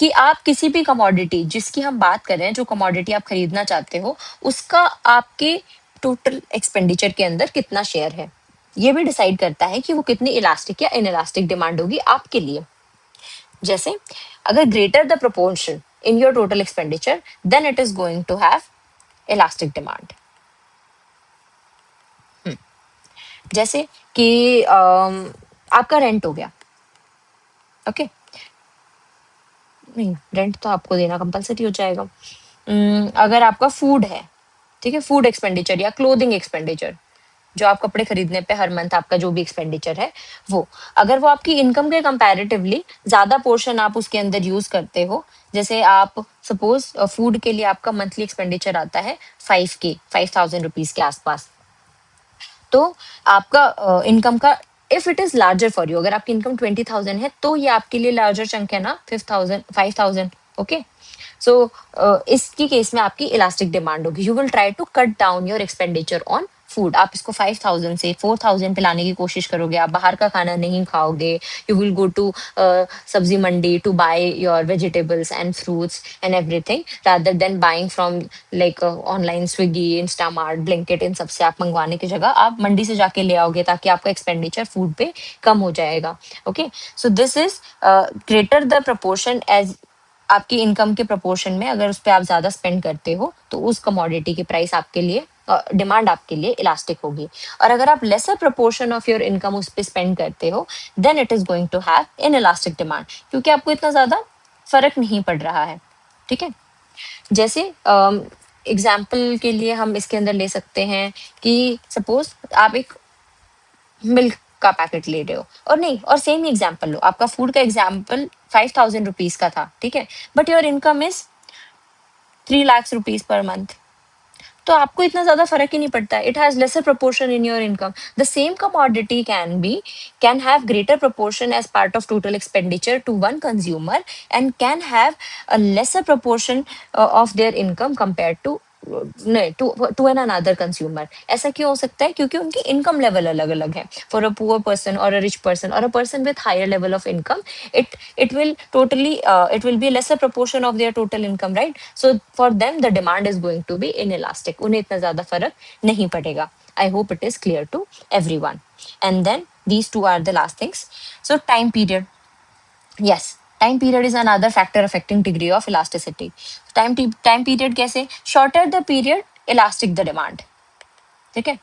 कि आप किसी भी कमोडिटी जिसकी हम बात कर रहे हैं, जो कमोडिटी आप खरीदना चाहते हो, उसका आपके टोटल एक्सपेंडिचर के अंदर कितना शेयर है, ये भी डिसाइड करता है कि वो कितनी इलास्टिक या इनइलास्टिक डिमांड होगी आपके लिए। जैसे अगर greater the proportion in your total expenditure, then it is going to have elastic demand. जैसे कि आपका रेंट हो गया। ओके, नहीं, रेंट तो आपको देना कंपलसरी हो जाएगा। अगर आपका फूड है, ठीक है, फूड एक्सपेंडिचर या क्लोथिंग एक्सपेंडिचर, जो आप कपड़े खरीदने पे हर मंथ आपका जो भी एक्सपेंडिचर है, वो अगर वो आपकी इनकम के कंपैरेटिवली ज्यादा पोर्शन आप उसके अंदर यूज करते हो, जैसे आप सपोज फूड के लिए आपका मंथली एक्सपेंडिचर आता है 5K, 5,000 रुपीज के आसपास, तो आपका इनकम का, if it is larger for you, अगर आपकी इनकम 20,000 है तो ये आपके लिए लार्जर चंक है ना, 5,000। ओके, सो इसकी केस में आपकी इलास्टिक डिमांड होगी, you will try to cut down your expenditure on food. आप इसको 5,000 से 4,000 पे लाने की कोशिश करोगे, आप बाहर का खाना नहीं खाओगे, you will go to sabzi mandi to buy your vegetables and fruits and everything, rather than buying from like online Swiggy, Instamart, Blinkit, इन सबसे आप मंगवाने की जगह आप मंडी से जाके ले आओगे, ताकि आपका एक्सपेंडिचर फूड पे कम हो जाएगा। Okay, so this is greater the proportion as आपकी इनकम के प्रोपोर्शन में, अगर उस पर आप ज्यादा स्पेंड करते हो तो उस कमोडिटी की प्राइस आपके लिए, डिमांड आपके लिए इलास्टिक होगी। और अगर आप lesser proportion of your income उस पर स्पेंड करते हो, then it is going to have inelastic demand, क्योंकि आपको इतना ज्यादा फर्क नहीं पड़ रहा है। ठीक है, जैसे एग्जाम्पल के लिए हम इसके अंदर ले सकते हैं कि सपोज आप एक मिल्क का पैकेट ले रहे हो, और नहीं, और सेम ही एग्जाम्पल लो, आपका फूड का एग्जाम्पल 5,000 रुपीज का था, ठीक है, but your income is 3 lakh rupees per month, तो आपको इतना ज्यादा फर्क ही नहीं पड़ता, it has lesser proportion in your income. The same commodity can have greater proportion as part of total expenditure to one consumer, and can have a lesser proportion of their income compare to, नहीं, टू एन अनदर कंज्यूमर। ऐसा क्यों हो सकता है? क्योंकि उनकी इनकम लेवल अलग अलग है। फॉर अ पुअर पर्सन और अ रिच पर्सन और a person with higher level of income, it will totally it will be a lesser proportion of their total income, right? So for them the demand is going to be inelastic, उन्हें इतना ज्यादा फर्क नहीं पड़ेगा। I hope it is clear to everyone. And then these two are the last things. So time period. Yes, time period is another factor affecting degree of elasticity. Time period कैसे? Shorter the period, elastic the demand. ठीक है,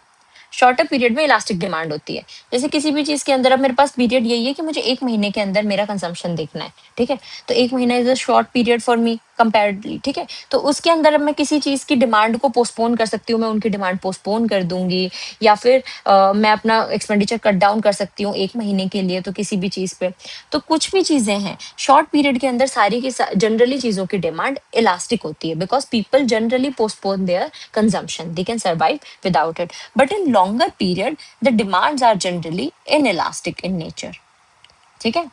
शॉर्टर पीरियड में इलास्टिक डिमांड होती है। जैसे किसी भी चीज के अंदर, अब मेरे पास पीरियड यही है कि मुझे 1 महीने के अंदर मेरा कंजम्पशन देखना है, ठीक है, तो 1 महीना is a short period for me comparatively. ठीक है, तो उसके अंदर अब मैं किसी चीज की डिमांड को पोस्टपोन कर सकती हूँ, मैं उनकी डिमांड पोस्टपोन कर दूंगी, या फिर मैं अपना एक्सपेंडिचर कट डाउन कर सकती हूँ 1 महीने के लिए, तो किसी भी चीज पे। तो कुछ भी चीजें हैं शॉर्ट पीरियड के अंदर, सारी की जनरली चीजों की डिमांड इलास्टिक होती है, because people generally postpone their consumption, they can survive without it. But in longer period the demands are generally inelastic in nature. ठीक है,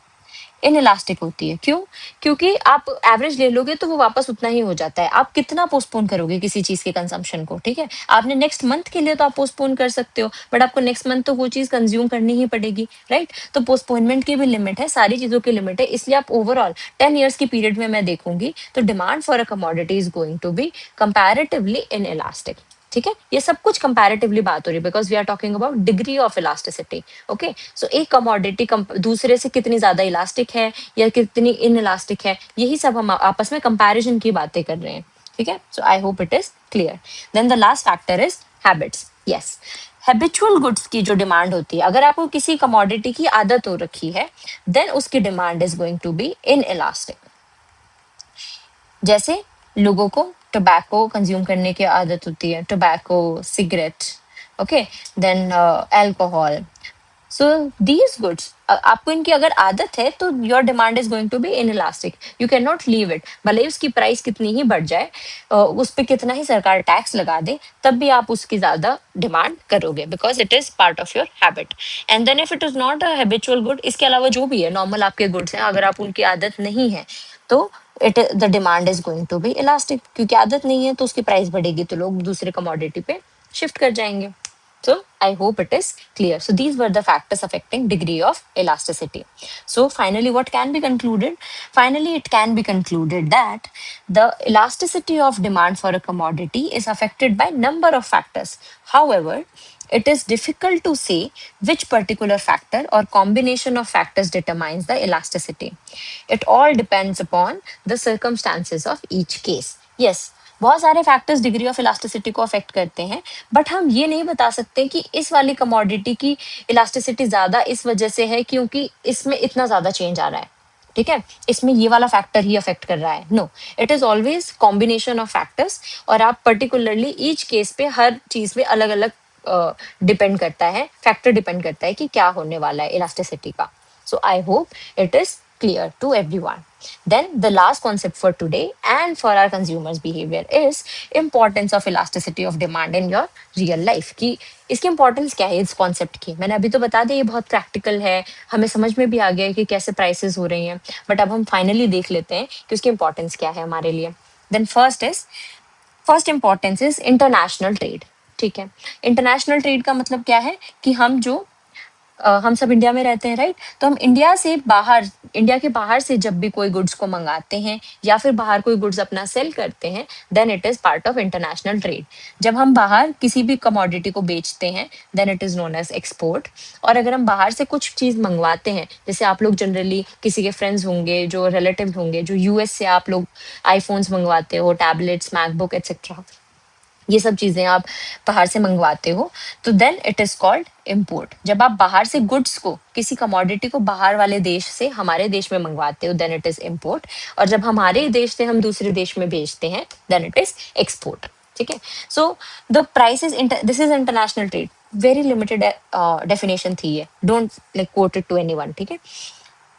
इनइलास्टिक होती है। क्यों? क्योंकि आप एवरेज ले लोगे तो वो वापस उतना ही हो जाता है। आप कितना पोस्टपोन करोगे किसी चीज के कंजम्पशन को? ठीक है, आपने नेक्स्ट मंथ के लिए तो आप पोस्टपोन कर सकते हो, बट आपको नेक्स्ट मंथ तो वो चीज कंज्यूम करनी ही पड़ेगी, राइट? तो पोस्टपोनमेंट की भी लिमिट है, सारी चीजों की लिमिट है, इसलिए आप ओवरऑल 10 years की पीरियड में मैं देखूंगी तो demand for a commodity is going to be comparatively inelastic. ठीक है, ये सब कुछ कंपैरेटिवली बात हो रही है because we are talking about degree of elasticity. Okay, so एक कमोडिटी दूसरे से कितनी ज्यादा इलास्टिक है या कितनी इन इलास्टिक है, यही सब हम आपस में कंपैरिजन की बातें कर रहे हैं। ठीक है, so I hope it is clear. Then the last factor is habits. Yes, habitual goods की जो डिमांड होती है, अगर आपको किसी कमोडिटी की आदत हो रखी है देन उसकी demand is going to be inelastic. जैसे लोगों को टोबैको कंज्यूम करने की आदत होती है, tobacco, cigarette, okay, then alcohol. So these goods, आपको इनकी अगर आदत है तो your demand is going to be inelastic, you can not leave it. भले ही उसकी प्राइस कितनी ही बढ़ जाए, उस पर कितना ही सरकार टैक्स लगा दे, तब भी आप उसकी ज्यादा डिमांड करोगे because it is part of your habit. And then if it is not a habitual good, इसके अलावा जो भी है नॉर्मल आपके गुड्स हैं, अगर आप उनकी आदत नहीं है तो it the demand is going to be elastic, क्योंकि आदत नहीं है तो उसकी प्राइस बढ़ेगी तो लोग दूसरे कमोडिटी पे शिफ्ट कर जाएंगे। So I hope it is clear. So these were the factors affecting degree of elasticity. So finally, what can be concluded? Finally, it can be concluded that the elasticity of demand for a commodity is affected by number of factors. However, it is difficult to say which particular factor or combination of factors determines the elasticity. It all depends upon the circumstances of each case. Yes, बहुत सारे फैक्टर्स डिग्री ऑफ इलास्टिसिटी को अफेक्ट करते हैं, बट हम ये नहीं बता सकते कि इस वाली कमोडिटी की इलास्टिसिटी ज्यादा इस वजह से है क्योंकि इसमें इतना ज्यादा चेंज आ रहा है। ठीक है, इसमें ये वाला फैक्टर ही अफेक्ट कर रहा है। No, it is always combination of factors, और आप पर्टिकुलरली ईच केस पे हर चीज पे अलग अलग डिपेंड करता है, फैक्टर डिपेंड करता है कि क्या होने वाला है इलास्टिसिटी का। So I hope it is clear to everyone. Then the last concept for today and for our consumers behavior is importance of elasticity of demand in your real life। कि इसकी इंपॉर्टेंस क्या है इस कॉन्सेप्ट की, मैंने अभी तो बता दिया, ये बहुत प्रैक्टिकल है, हमें समझ में भी आ गया है कि कैसे प्राइसेस हो रही हैं, बट अब हम फाइनली देख लेते हैं कि उसकी इंपॉर्टेंस क्या है हमारे लिए। Then first importance is international trade. ठीक है, इंटरनेशनल ट्रेड का मतलब क्या है कि हम सब इंडिया में रहते हैं, राइट? तो हम इंडिया के बाहर से जब भी कोई गुड्स को मंगाते हैं या फिर बाहर कोई गुड्स अपना सेल करते हैं, then it is part of international trade. जब हम बाहर किसी भी कमोडिटी को बेचते हैं then it is known as export. और अगर हम बाहर से कुछ चीज मंगवाते हैं, जैसे आप लोग जनरली किसी के फ्रेंड्स होंगे, जो रिलेटिव होंगे, जो यूएस से आप लोग आईफोन्स मंगवाते हो, टैबलेट्स, मैकबुक एक्सेट्रा, ये सब चीजें आप बाहर से मंगवाते हो, तो then it is called import. जब आप बाहर से गुड्स को, किसी कमोडिटी को बाहर वाले देश से हमारे देश में मंगवाते हो देन इट इज इम्पोर्ट। और जब हमारे देश से हम दूसरे देश में भेजते हैं देन इट इज एक्सपोर्ट। ठीक है, so the price is, this is international trade, very limited definition थी ये, don't like quote it to anyone. ठीक है,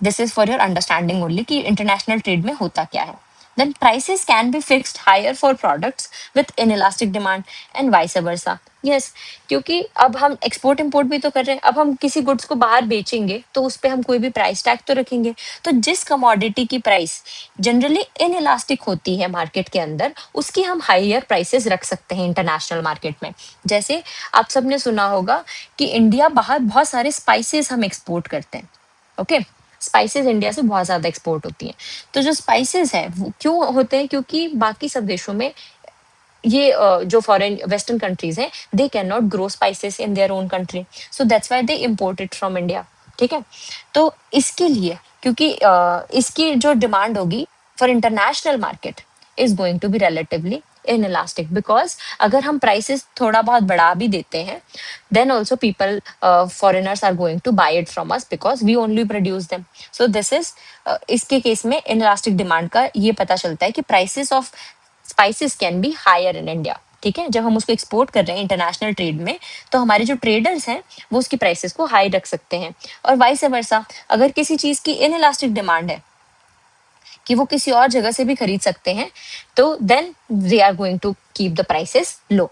this is for your understanding only कि इंटरनेशनल ट्रेड में होता क्या है। Then prices can be fixed higher for products with inelastic demand and vice versa. Yes, क्योंकि अब हम एक्सपोर्ट इंपोर्ट भी तो कर रहे हैं, अब हम किसी गुड्स को बाहर बेचेंगे तो उस पर हम कोई भी प्राइस टैग तो रखेंगे। तो जिस कमोडिटी की प्राइस जनरली इनइलास्टिक होती है मार्केट के अंदर, उसकी हम हायर प्राइसेस रख सकते हैं इंटरनेशनल मार्केट में। जैसे आप सबने सुना होगा कि इंडिया बाहर बहुत सारे स्पाइसेस हम एक्सपोर्ट करते हैं। ओके, स्पाइसेस इंडिया से बहुत ज्यादा एक्सपोर्ट होती हैं। तो जो स्पाइसेस है वो क्यों होते हैं, क्योंकि बाकी सब देशों में ये जो फॉरेन वेस्टर्न कंट्रीज हैं, they can not grow spices in their own country, so that's why they import it from India. ठीक है, तो इसके लिए, क्योंकि इसकी जो डिमांड होगी for international market is going to be relatively inelastic, because अगर हम प्राइसेस थोड़ा बहुत बढ़ा भी देते हैं then also people, foreigners are going to buy it from us because we only produce them. So this is इसके केस में inelastic demand का ये पता चलता है कि prices of spices can be higher in India। ठीक है, जब हम उसको एक्सपोर्ट कर रहे हैं इंटरनेशनल ट्रेड में, तो हमारे जो ट्रेडर्स हैं वो उसकी प्राइसेस को हाई रख सकते हैं। और वाइस वर्सा, अगर किसी चीज की इनइलास्टिक डिमांड है कि वो किसी और जगह से भी खरीद सकते हैं, तो then they are going to keep the prices low.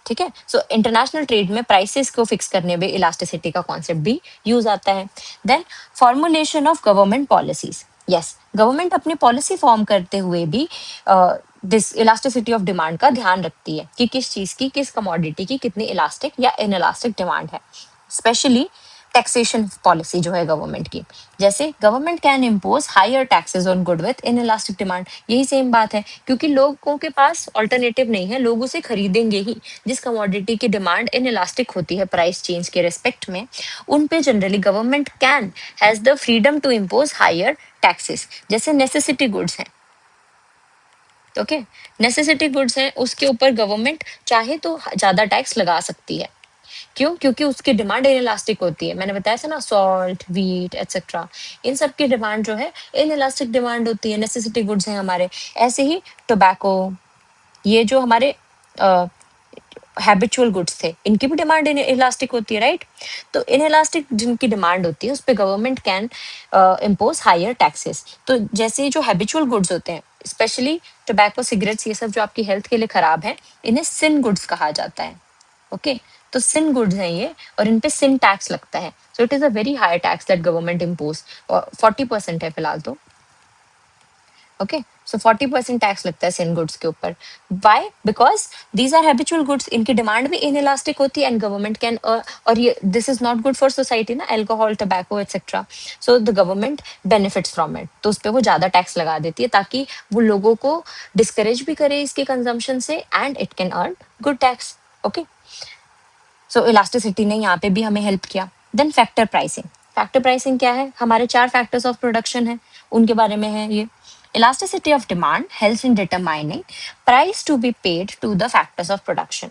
ठीक है, सो इंटरनेशनल ट्रेड में प्राइसेस को फिक्स करने में इलास्टिसिटी का कॉन्सेप्ट भी यूज आता है। Then formulation of government policies. Yes, government अपनी पॉलिसी फॉर्म करते हुए भी दिस इलास्टिसिटी ऑफ डिमांड का ध्यान रखती है कि किस चीज की, किस कमोडिटी की कितनी इलास्टिक या इनइलास्टिक डिमांड है। स्पेशली टैक्सेशन पॉलिसी जो है गवर्नमेंट की, जैसे government can impose higher taxes on good with inelastic demand, यही सेम बात है, क्योंकि लोगों के पास ऑल्टरनेटिव नहीं है, लोग उसे खरीदेंगे ही। जिस कमोडिटी की डिमांड इन इलास्टिक होती है प्राइस चेंज के रिस्पेक्ट में, उन पे generally government can has the freedom to impose higher taxes. जैसे नेसेसिटी गुड्स हैं, ओके, नेसेसिटी गुड्स हैं, उसके ऊपर गवर्नमेंट चाहे तो ज्यादा टैक्स लगा सकती है। क्यों? क्योंकि उसकी डिमांड इनइलास्टिक होती है। मैंने बताया था ना, सॉल्ट, व्हीट एटसेट्रा, इन सब की डिमांड जो है इनइलास्टिक डिमांड होती है, नेसेसिटी गुड्स हैं हमारे। ऐसे ही टोबैको, ये जो हमारे हैबिचुअल गुड्स थे, इनकी भी डिमांड इलास्टिक होती है, राइट? तो इनइलास्टिक जिनकी डिमांड होती है उस पर government can impose higher taxes. तो जैसे जो हैबिचुअल गुड्स होते हैं, स्पेशली टोबैको, सिगरेट्स, ये सब जो आपकी हेल्थ के लिए खराब है, इन्हें सिन गुड्स कहा जाता है। ओके, तो सिन गुड्स हैं ये, और इन पे सिन टैक्स लगता है। So it is a very high tax that government impose, 40% है फिलहाल तो। ओके, सो 40% टैक्स लगता है सिन गुड्स के ऊपर। Why? Because these are habitual goods, इनकी डिमांड भी इनइलास्टिक होती है, एंड गवर्नमेंट कैन, और ये this is not good for society ना, alcohol, tobacco etcetera. So the government benefits from it, तो उस पर वो ज्यादा टैक्स लगा देती है, ताकि वो लोगों को डिस्करेज भी करे इसके कंजम्पशन से, and it can earn good tax. Okay, so elasticity ने यहाँ पे भी हमें हेल्प किया। Then factor pricing. Factor pricing क्या है? हमारे 4 फैक्टर्स ऑफ प्रोडक्शन है, उनके बारे में है ये। Elasticity of demand helps in determining price to be paid to the factors of production.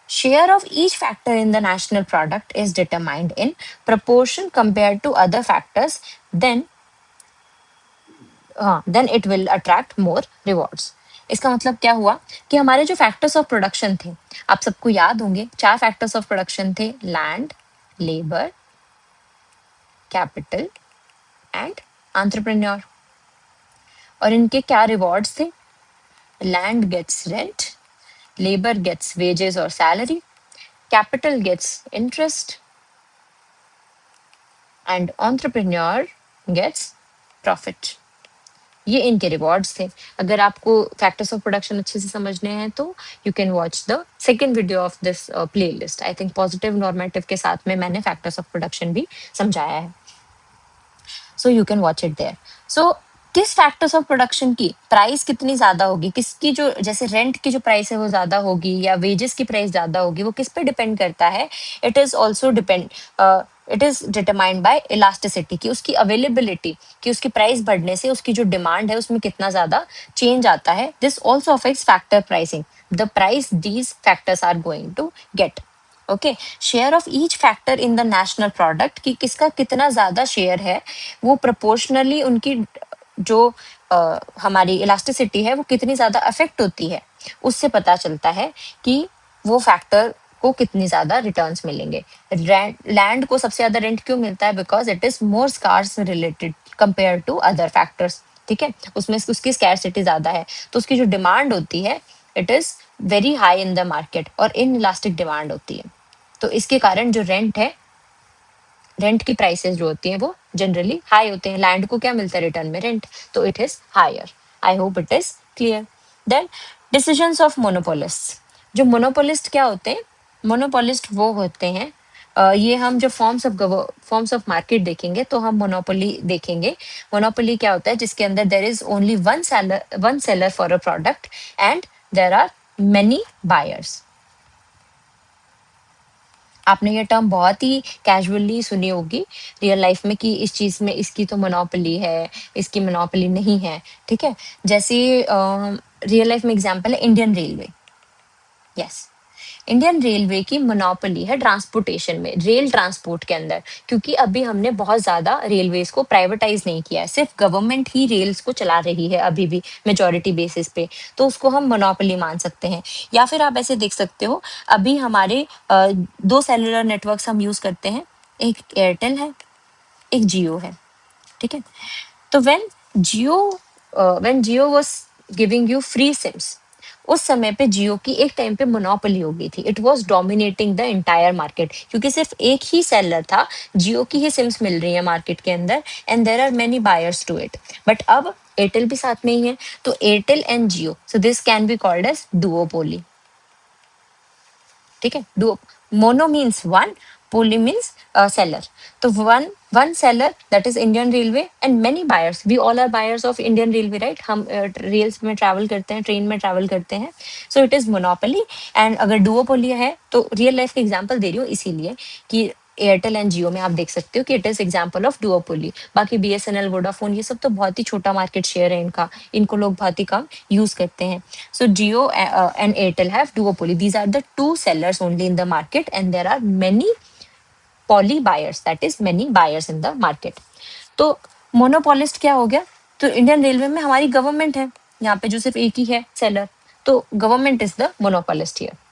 Share of each factor in the national product is determined in proportion compared to other factors, then then it will attract more rewards. इसका मतलब क्या हुआ कि हमारे जो फैक्टर्स ऑफ प्रोडक्शन थे, आप सबको याद होंगे, 4 फैक्टर्स ऑफ प्रोडक्शन थे, land, labour, capital and entrepreneur. और इनके क्या रिवॉर्ड्स थे? Land gets rent, labour gets wages और salary, capital gets interest and entrepreneur gets profit. ये इनके रिवॉर्ड्स थे। अगर आपको फैक्टर्स ऑफ प्रोडक्शन अच्छे से समझने हैं तो you can watch the second video of this playlist. I think positive normative के साथ में मैंने फैक्टर्स ऑफ प्रोडक्शन भी समझाया है, so you can watch it there. So किस फैक्टर्स ऑफ प्रोडक्शन की प्राइस कितनी ज्यादा होगी, किसकी जो, जैसे रेंट की जो प्राइस है वो ज्यादा होगी या वेजेस की प्राइस ज्यादा होगी, वो किस पे डिपेंड करता है? It is also depend, it is determined by elasticity, की उसकी अवेलेबिलिटी, कि उसकी प्राइस बढ़ने से उसकी जो डिमांड है उसमें कितना ज्यादा चेंज आता है। This also affects factor pricing, the price these factors are going to get. Okay, share of each factor in the national product, कि किसका कितना ज्यादा शेयर है, वो प्रोपोर्शनली उनकी जो हमारी इलास्टिसिटी है वो कितनी ज्यादा अफेक्ट होती है, उससे पता चलता है कि वो फैक्टर को कितनी ज्यादा रिटर्न्स मिलेंगे। लैंड को सबसे ज्यादा रेंट क्यों मिलता है? Because it is more scarce related compare to other factors. ठीक है, उसमें उसकी स्कैरसिटी ज्यादा है, तो उसकी जो डिमांड होती है it is very high in the market, और इन इलास्टिक डिमांड होती है। तो इसके कारण जो रेंट है, रेंट की प्राइसेस जो होती हैं वो जनरली हाई होते हैं। लैंड को क्या मिलता है रिटर्न में? रेंट, तो it is higher. I hope it is clear. Then decisions of monopolist. जो मोनोपोलिस्ट क्या होते हैं? मोनोपोलिस्ट वो होते हैं, ये हम जो फॉर्म्स ऑफ मार्केट देखेंगे तो हम मोनोपोली देखेंगे। मोनोपोली क्या होता है? जिसके अंदर there is only one seller for a product and there are many buyers. आपने ये टर्म बहुत ही कैजुअली सुनी होगी रियल लाइफ में, कि इस चीज में इसकी तो मोनोपोली है, इसकी मोनोपोली नहीं है। ठीक है, जैसे रियल लाइफ में एग्जांपल है Indian railway. Yes, Indian railway की मोनोपोली है ट्रांसपोर्टेशन में, रेल ट्रांसपोर्ट के अंदर, क्योंकि अभी हमने बहुत ज्यादा रेलवेज को प्राइवेटाइज नहीं किया है, सिर्फ गवर्नमेंट ही रेल्स को चला रही है अभी भी मेजोरिटी बेसिस पे, तो उसको हम मोनोपोली मान सकते हैं। या फिर आप ऐसे देख सकते हो, अभी हमारे 2 सेलुलर नेटवर्क्स हम यूज करते हैं, एक एयरटेल है, एक जियो है। ठीक है, तो Jio was giving you free SIMs, उस समय पे जियो की एक टाइम पे मोनोपोली हो गई थी। It was dominating the entire market, क्योंकि सिर्फ एक ही सेलर था, जियो की ही सिम्स मिल रही है मार्केट के अंदर, and there are many buyers to it. But अब एयरटेल भी साथ में ही है, तो Airtel and Jio, so this can be called as duopoly. Duo mono, डुओ, मोनो मीन्स वन, Pulley means seller. So one seller, that is Indian Railway, and many buyers. We all are buyers of Indian Railway, right? हम रेल्स में ट्रैवल करते हैं, ट्रेन में ट्रैवल करते हैं. सो इट इज मोनोपोली. एंड अगर डुओपोली है तो रियल लाइफ का एग्जांपल दे रही हूँ इसीलिए कि एयरटेल एंड जियो में आप देख सकते हो कि it is example of duopoly. बाकी बीएसएनएल, वोडाफोन, ये सब तो बहुत ही छोटा मार्केट शेयर है इनका, इनको लोग बहुत ही कम यूज करते हैं. So Jio and Airtel have duopoly. These are the two sellers only in the market, and there are many poly buyers. That is many buyers in the market. तो मोनोपोलिस्ट क्या हो गया? तो इंडियन रेलवे में हमारी गवर्नमेंट है, यहाँ पे जो सिर्फ एक ही है सेलर. तो government is the monopolist here.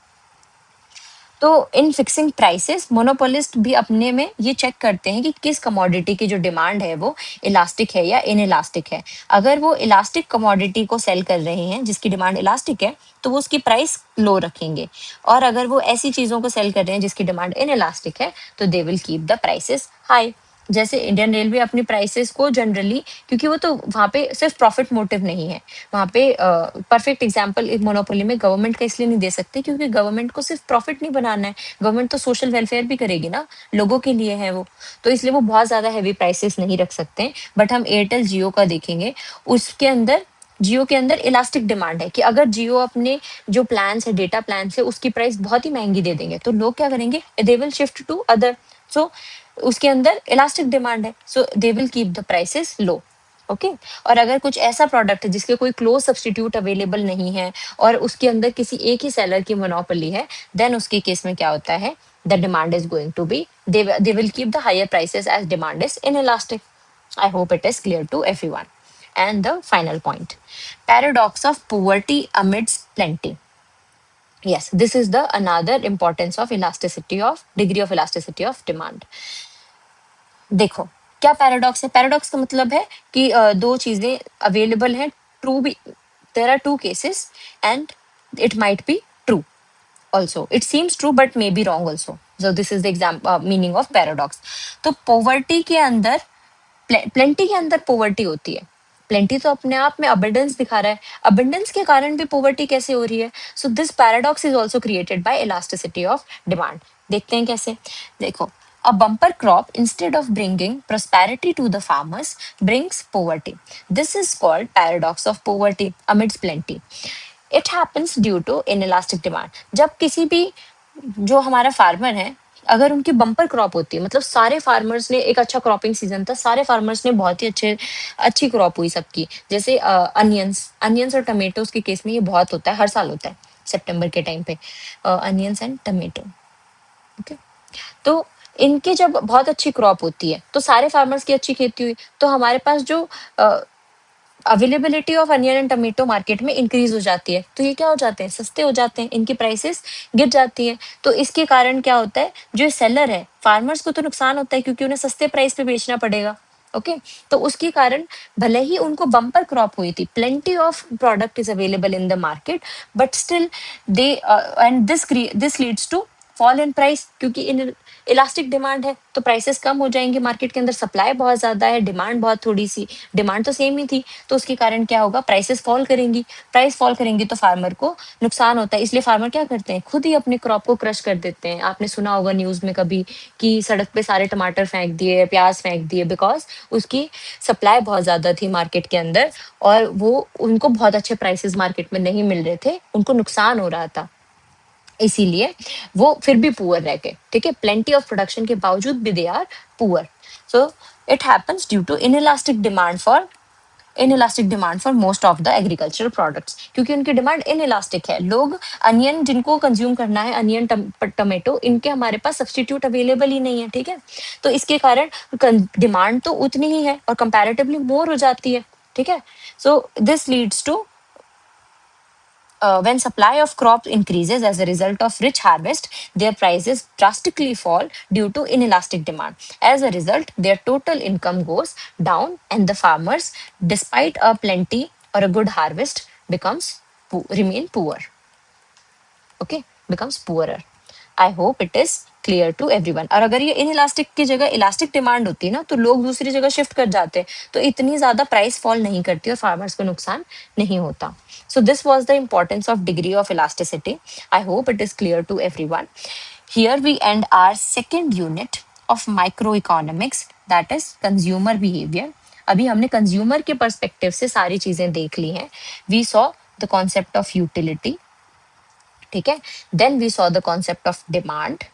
तो इन फिक्सिंग प्राइसेस मोनोपोलिस्ट भी अपने में ये चेक करते हैं कि किस कमोडिटी की जो डिमांड है वो इलास्टिक है या इन इलास्टिक है. अगर वो इलास्टिक कमोडिटी को सेल कर रहे हैं जिसकी डिमांड इलास्टिक है तो वो उसकी प्राइस लो रखेंगे. और अगर वो ऐसी चीजों को सेल कर रहे हैं जिसकी डिमांड इन इलास्टिक है तो दे will keep the prices high. जैसे इंडियन रेलवे अपनी प्राइसेस को जनरली, क्योंकि वो तो वहाँ पे सिर्फ प्रॉफिट मोटिव नहीं है, वहाँ पे परफेक्ट एग्जांपल एक मोनोपोली में गवर्नमेंट का इसलिए नहीं दे सकते क्योंकि गवर्नमेंट को सिर्फ प्रॉफिट नहीं बनाना है, गवर्नमेंट तो सोशल वेलफेयर भी करेगी ना, लोगों के लिए है वो. तो इसलिए वो बहुत ज्यादा हैवी प्राइसेस नहीं रख सकते. बट हम एयरटेल जियो का देखेंगे, उसके अंदर जियो के अंदर इलास्टिक डिमांड है कि अगर जियो अपने जो प्लान्स है, डेटा प्लान्स है, उसकी प्राइस बहुत ही महंगी दे देंगे तो लोग क्या करेंगे, they will shift to other. So उसके अंदर इलास्टिक डिमांड है, so they will keep the prices low. Okay. और अगर कुछ ऐसा प्रोडक्ट है जिसके कोई क्लोज सब्सटीट्यूट अवेलेबल नहीं है और उसके अंदर किसी एक ही सेलर की मोनोपोली है, देन उसके केस में क्या होता है, the demand is going to be, they will keep the higher prices as demand is inelastic. I hope it is clear to everyone. And the final point, paradox of poverty amidst plenty. Yes, this is the another importance of elasticity of degree of elasticity of demand. देखो क्या पैराडॉक्स है. पैराडॉक्स का मतलब है कि दो चीजें अवेलेबल हैं, ट्रू भी, there are two cases and it might be true also, it seems true but may be wrong also. So this is the example meaning of paradox. तो पोवर्टी के अंदर, प्लेंटी के अंदर पोवर्टी होती है. प्लेंटी तो अपने आप में अबंडेंस दिखा रहा है, अबंडेंस के कारण भी पोवर्टी कैसे हो रही है. So this paradox is also created by elasticity of demand. देखते हैं कैसे. देखो, a bumper crop instead of bringing prosperity to the farmers brings poverty. This is called paradox of poverty amidst plenty. It happens due to inelastic demand. जब किसी भी जो हमारा फार्मर है, अगर उनकी बम्पर क्रॉप होती है, मतलब सारे फार्मर्स ने एक अच्छा क्रॉपिंग सीजन था, सारे फार्मर्स ने बहुत ही अच्छी क्रॉप हुई सबकी. जैसे अनियंस और टमेटोज के केस में ये बहुत होता है, हर साल होता है सितंबर के टाइम पे, अनियंस एंड टमेटो. ओके. तो इनकी जब बहुत अच्छी क्रॉप होती है तो सारे फार्मर्स की अच्छी खेती हुई, तो हमारे पास जो availability of onion and tomato market में इंक्रीज हो जाती है, तो ये क्या हो जाते हैं, सस्ते हो जाते हैं, इनकी प्राइसेस गिर जाती हैं. तो इसके कारण क्या होता है, जो सेलर है, फार्मर्स को तो नुकसान होता है क्योंकि उन्हें सस्ते प्राइस पे बेचना पड़ेगा. ओके. तो उसके कारण भले ही उनको बम्पर क्रॉप हुई थी, plenty of product is available in the market, but still they and this leads to fall in price, क्योंकि इन इलास्टिक डिमांड है तो प्राइसेस कम हो जाएंगे. मार्केट के अंदर सप्लाई बहुत ज्यादा है, डिमांड बहुत थोड़ी सी, डिमांड तो सेम ही थी, तो उसके कारण क्या होगा, प्राइसेस फॉल करेंगी. प्राइस फॉल करेंगी तो फार्मर को नुकसान होता है, इसलिए फार्मर क्या करते हैं, खुद ही अपनी क्रॉप को क्रश कर देते हैं. आपने सुना होगा न्यूज में कभी कि सड़क पे सारे टमाटर फेंक दिए, प्याज फेंक दिए, बिकॉज उसकी सप्लाई बहुत ज्यादा थी मार्केट के अंदर और वो उनको बहुत अच्छे प्राइसेस मार्केट में नहीं मिल रहे थे, उनको नुकसान हो रहा था, इसीलिए वो फिर भी पुअर रह गए. ठीक है, प्लेंटी ऑफ प्रोडक्शन के बावजूद भी they are poor. So it happens due to inelastic demand for most of the agricultural products, क्योंकि उनकी डिमांड इनइलास्टिक है. लोग अनियन जिनको कंज्यूम करना है, अनियन टमेटो, इनके हमारे पास सब्सटीट्यूट अवेलेबल ही नहीं है. ठीक है, तो इसके कारण डिमांड तो उतनी ही है और कंपैरेटिवली मोर हो जाती है. ठीक है, so this leads to when supply of crops increases as a result of rich harvest, their prices drastically fall due to inelastic demand. As a result, their total income goes down, and the farmers, despite a plenty or a good harvest, remain poor. Okay, becomes poorer. I hope it is clear to everyone. और अगर ये इन इलास्टिक की जगह इलास्टिक डिमांड होती है ना, तो लोग दूसरी जगह शिफ्ट कर जाते हैं, तो इतनी ज्यादा प्राइस फॉल नहीं करती और फार्मर्स को नुकसान नहीं होता. So this was the importance of degree of elasticity. I hope it is clear to everyone. Here we end our second unit of microeconomics, that is consumer behavior. अभी हमने कंज्यूमर के पर्सपेक्टिव से सारी चीजें देख ली हैं. We saw the concept of utility, ठीक है. Then we saw the concept of demand.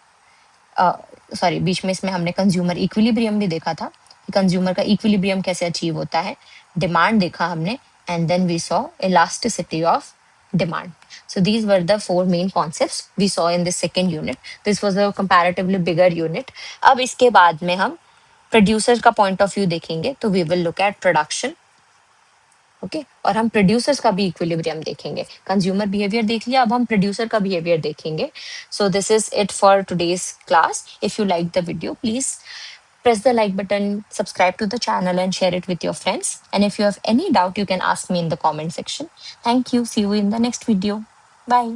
Sorry, बीच में इसमें हमने कंज्यूमर इक्विलिब्रियम भी देखा था, कंज्यूमर का इक्विलिब्रियम कैसे अचीव होता है. डिमांड देखा हमने, and then we saw elasticity of demand. So these were the four main concepts we saw in this second unit. This was a comparatively bigger unit. अब इसके बाद में हम प्रोड्यूसर का पॉइंट ऑफ व्यू देखेंगे, तो we will look at production. Okay, और हम प्रोड्यूसर्स का भी इक्विलिब्रियम देखेंगे. कंज्यूमर बिहेवियर देख लिया, अब हम प्रोड्यूसर का बिहेवियर देखेंगे. सो this is it for today's class. If you like the video, please press the like button, subscribe to the channel, and share it with your friends. And if you have any doubt, you can ask me in the comment section. Thank you. See you in the next video. Bye.